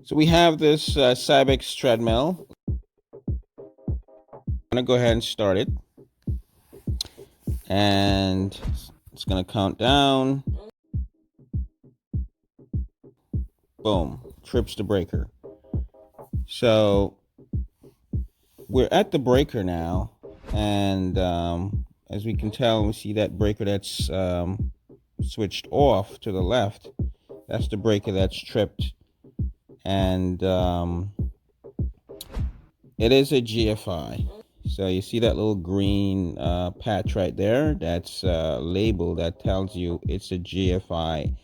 So we have this Cybex treadmill. I'm gonna go ahead and start it, and it's gonna count down. Boom, trips the breaker. So we're at the breaker now, and as we can tell, we see that breaker that's switched off to the left. That's the breaker that's tripped, and it is a GFI. So you see that little green patch right there? That's a label that tells you it's a GFI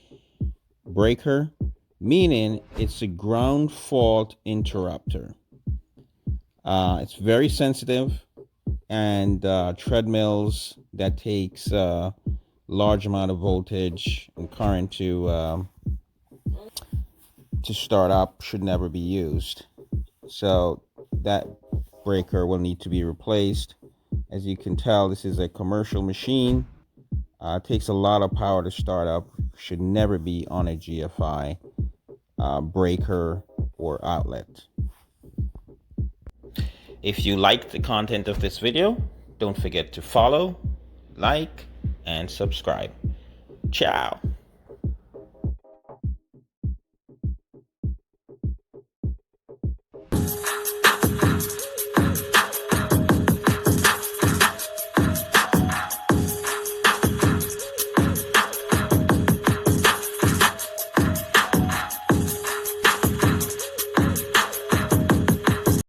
breaker, meaning it's a ground fault interrupter. It's very sensitive, and treadmills that takes a large amount of voltage and current to start up should never be used. So that breaker will need to be replaced. As you can tell, this is a commercial machine. It takes a lot of power to start up. Should never be on a GFI breaker or outlet. If you liked the content of this video, don't forget to follow, like, and subscribe. Ciao.